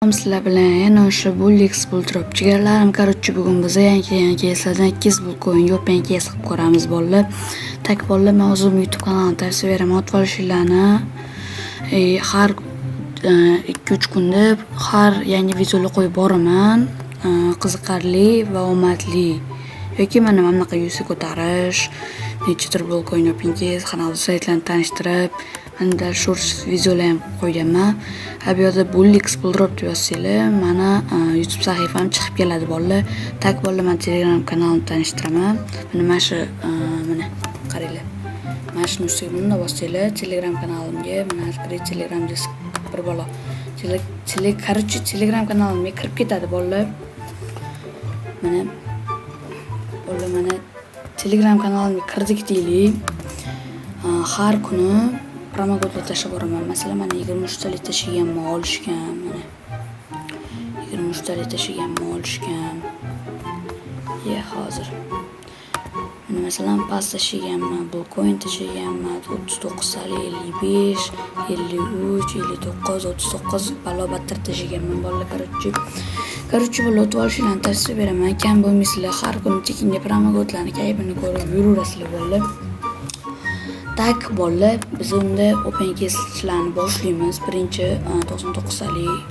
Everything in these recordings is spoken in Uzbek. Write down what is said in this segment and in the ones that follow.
Sizlar bilan yana o'sha Bullix Bultrop jigarlarim. Короче, bugun biz yangi sizlardan 2 bul ko'yin yo'pin kes qilib ko'ramiz bolalar. Tak bolalar, men o'zim YouTube kanalimni tavsiya beraman. Otib olishinglarni. Har 2-3 kunda har yangi videolar qo'yib boraman. Qiziqarli va omadli yoki mana bunaqa yuzi ko'tarish, nechadir bul ko'yin yo'pin kes, kanal saytlarni tanishtirib, mana short videolar ham qo'yganman. Bu yerda Bullix Bultrop deb yozsanglar, mana YouTube sahifam chiqib keladi bolalar. Tak bolalar, men Telegram kanalimni tanishtiraman. Mana shu mana qaranglar. Mana shu nuqtaga bossanglar Telegram kanalimga, mana открыть Telegram deb bir bola. Короче, Telegram kanalimga kirib ketadi bolalar. Mana Telegram kanalimga kirdik deylik. Har kuni promokodlar tashlab boraman. Masalan, mana 23 talik tashlaganman, olishgan. Mana 23 talik tashlaganman, olishgan. Hozir. Mana masalan, pas tashlaganman, Bitcoin tashlaganman, 39 talik, 55, 53, 59, 39 balobattir tashlaganman bolalar. Короче, bolalar, o'tib olishinglarni tavsiya beraman. Kam bo'lmaysizlar, har kuni tekinga promokodlarni kayfini ko'rib yuraverasizlar bolalar. Tak bolalar, biz unda open kesishlarni boshlaymiz. Birinchi 99 talik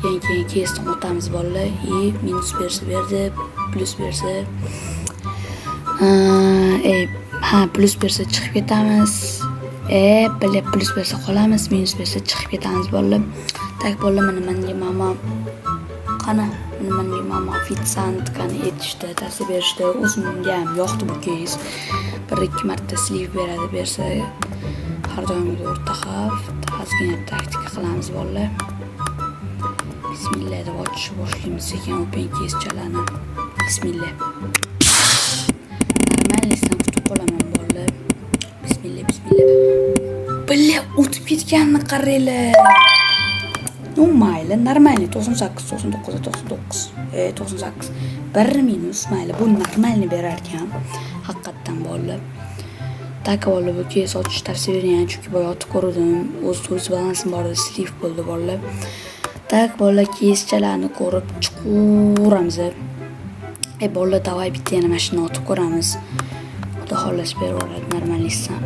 yangi kesni o'tamiz bolalar. Minus bersa berdi, plus bersa plus bersa chiqib ketamiz. Plus bersa qolamiz, minus bersa chiqib ketamiz bolalar. Tak bolalar, mana menga mama Fitsant qani etishdi, tavsiya berishdi. O'zimga ham yoqdi bu kes. 1-2 marta sleeve bersa har doimgidek o'rta xavf, ozgina taktika qilamiz bolalar. Bismillah deb ochishni boshlaymiz ekan open keschalarni. Bismillah. Normallikdan kutib qolaman bolalar. Bismillah. Billa o'tib ketganini qaranglar. Mayli, normalniy 98, 99. 1 minus mayli, bu normalniy berar ekan. Haqiqatan bolalar. Tak bolalar, bu kes ochish tavsiya beraman, chunki boya otib ko'rdim. O'z balansim bor edi, sleeve bo'ldi bolalar. Tak bolalar, keschalarni ko'rib chiqaveramiz. Bolalar, davay bitta yana mashina otib ko'ramiz. Xudo xohlas beraveradi normallikdan.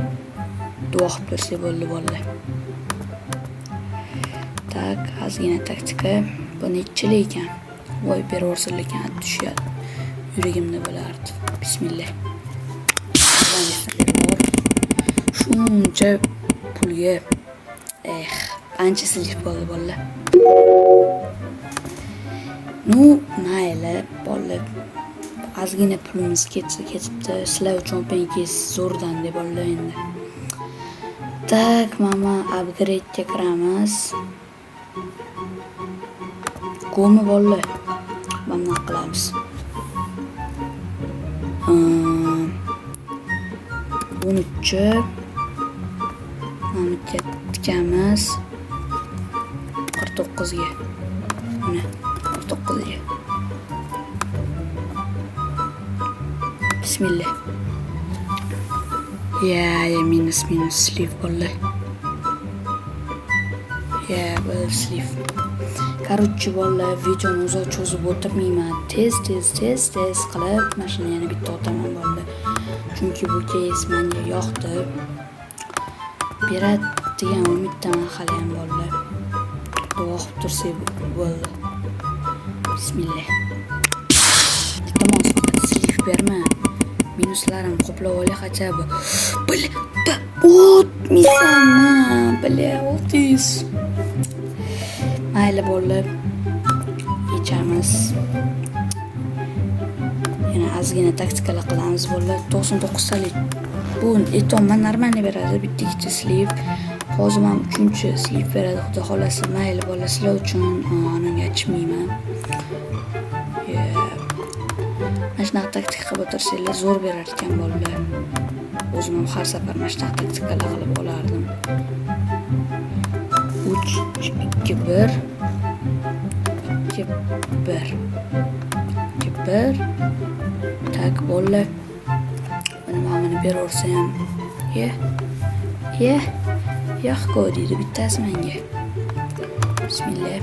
Duo qilib ko'rsak bo'ldi bolalar. Tak, ozgina taktika. Bu nechilik ekan? Voy, beraversinlar ekan, tushadi. Yuragimda bo'lardi. Bismillah. Shuncha pulga ancha silif bo'ldi bolalar. Mayli bolalar. Ozgina pulimiz ketibdi. Sizlar uchun open kes zo'rdan deb bolalar endi. Tak, mama upgrade ga kiramiz. Qo'mi bolalar. Mana qilamiz. 13 mana tikamiz 49 ga. Mana 49 ga. Bismillah. Minus sleeve bolalar. Bu sleeve. Короче, bolalar, videoni uzoq cho'zib o'tirmayman. Tez qilib mashina yana bitta otaman bolalar. Chunki bu kes menga yoqdi. Beradi degan umiddaman hali ham bolalar. Duo qilib tursak bo'ldi. Bismillah. Iltimos, sleeve berma. Minuslarim qoplab olay hajab. O'tmaysanmi? O'tiz. Mayli bolalar. Yechamiz. Yana ozgina taktikalar qilamiz bolalar. 99 talik. Bu etomman normalniy beradi, bitta ikkita sleeve. Hozir ham 3-sleeve beradi, xudo xolasa. Mayli bolalar, sizlar uchun anonga ochmayman. Mana shunaqa taktika qilib o'tirsanglar zo'r berar ekan bolalar. O'zim ham har safar mana shunaqa taktikalar qilib olardim. 3, 2, 1. Tak bolalar. Mana beraversa ham. Yo'q deydi bittasi menga. Bismillah.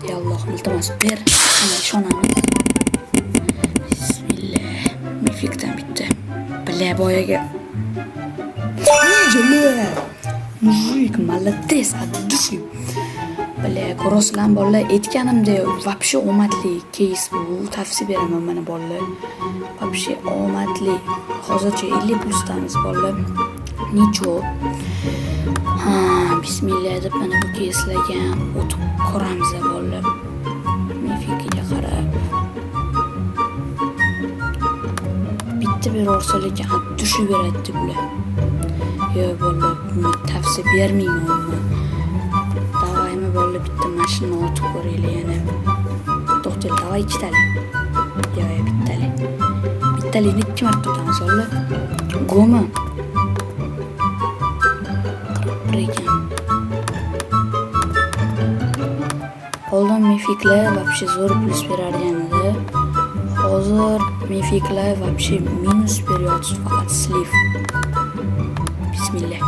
Ey Allohim iltimos ber. Sana ishonamiz. Bismillah. Mifikdan bitta. Billa boyaga. Jala. Mujik молодец, отдуши. Billa, ko'rasizlar bolalar, aytganimda вообще omadli keys bu. Tavsiya beraman mana bolalar. Вообще omadli. Hozircha 50 plusdamiz bolalar. Nicho. Ha, bismillah deb mana bu keyslarga o'tib ko'ramiz bolalar. Mifikiga qarab. Bitta berorsa lekin atdushi beradi bular. Yo bolalar, buni tavsiya bermayman. Davaymi bolalar, bitta mashina otib ko'raylik yana. To'xtang, davay ikkitalik. Yo, bittalik. Bittalikni 2 marta tutamiz bolalar. Go'mi? Ekan. Oldin mifiklar вообще zo'r plus berargan edi. Hozir mifiklar вообще minus beryapti, faqat sleeve. Bismillah.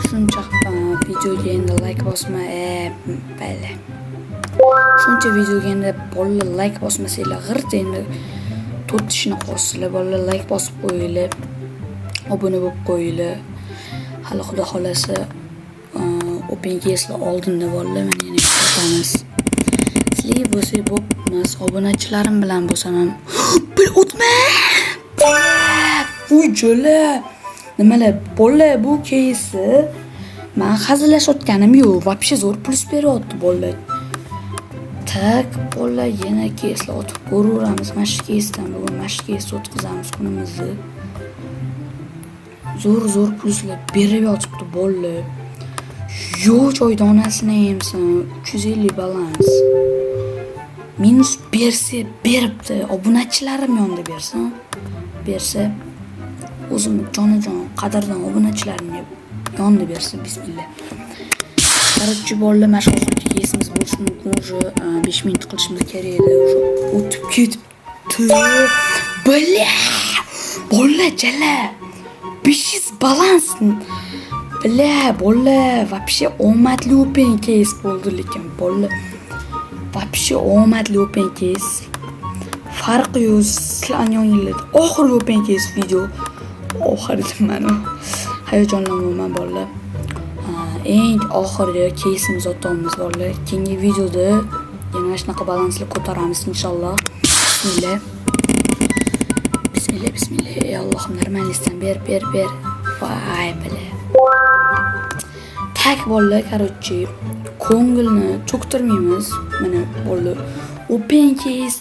Shuncha videoga endi like bosma, bale. Shuncha videoga endi bolalar like bosmasanglar, g'irt endi 4 ishni qo'ysizlar, bolalar like bosib qo'yinglar. Obuna bo'lib qo'yinglar. Hali xudo xolasa Open Case'lar oldinda bolalar, mana yana ko'ramiz. Sizlar bo'lsa bo'pmiz, obunachilarim bilan bo'lsam ham bir o'tma. Voy jo'la. Nimalar bolalar, bu case men hazillashayotganim yo'q, вообще zo'r plus beryapti bolalar. Tak bolalar, yana case'lar o'tib ko'raveramiz. Mana shu case'dan bugun mana shu case o'tkazamiz kunimizni. Zo'r pluslar berib yotibdi bolalar. Yo'q joyda onasini yemsin, 350 balans. Minus bersa beribdi, obunachilarim yonda bersin. Bersa o'zim jonajon qadrdon obunachilarimga yonda bersin, bismillah. Qarorchi bolalar, mana shu oxirgi kesimiz bo'lishi mumkin, уже 5 minut qilishimiz kerak edi, уже o'tib ketibdi. Bolalar jala 500 balans. Billa, bolalar, вообще omadli open case bo'ldi lekin bolalar. Вообще omadli open case. Farqi yo'q, sizlarning yoningizda oxirgi open case video. Oxirida mana hayajonlanmayman bolalar. Eng oxirgi case'imiz o'tamiz bolalar. Keyingi videoda yana shunaqa balansli ko'taramiz inshaalloh. Bismillah. Bismillah. Ey Allohim, normalistdan ber. Voy bile. Tak bolalar, qarorchi, ko'ngilni cho'ktirmaymiz. Mana bolalar, open case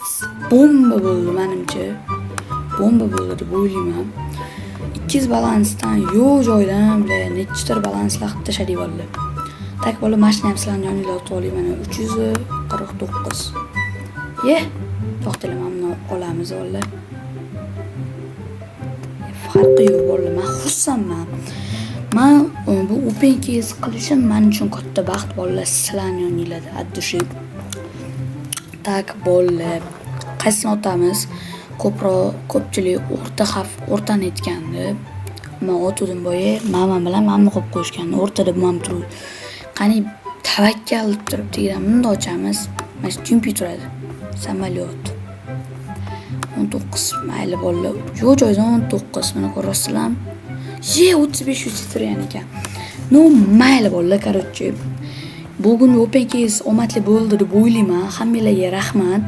bomba bo'ldi menimcha. Bomba bo'ldi deb o'ylayman. 200 balansdan yo'q joydan bile nechtadir balanslar qilib tashladik bolalar. Tak bolalar, mashina ham sizlarning yoningizga o'tib olay, mana 349. To'xtalar, mana buni olamiz bolalar. Farqi yo'q bolalar, men xursandman. Men bu open case qilishim men uchun katta baxt bolalar, sizlarning yoningizda addushib. Tak bolalar, qaysini otamiz? Ko'pchilik o'rtani aytgandi. Men otuvdim boya, mamam bilan mamni qo'yib qo'yishgandi. O'rtada bu ham turib. Qani tavakkal deb turib tegidan buni ochamiz. Mana shu kompyuter turadi. Samolyot. 19 mayli bolalar. Yo'q joydan 19 mana ko'rasizlar. 35 titragan ekan. No mayli bolalar, qarorchi. Bugun open case omadli bo'ldi deb o'ylayman. Hammalarga rahmat.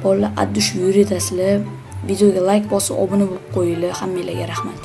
Bolalar addush yuritasizlar. Videoga like bosib, obuna bo'lib qo'yinglar. Hammalarga rahmat.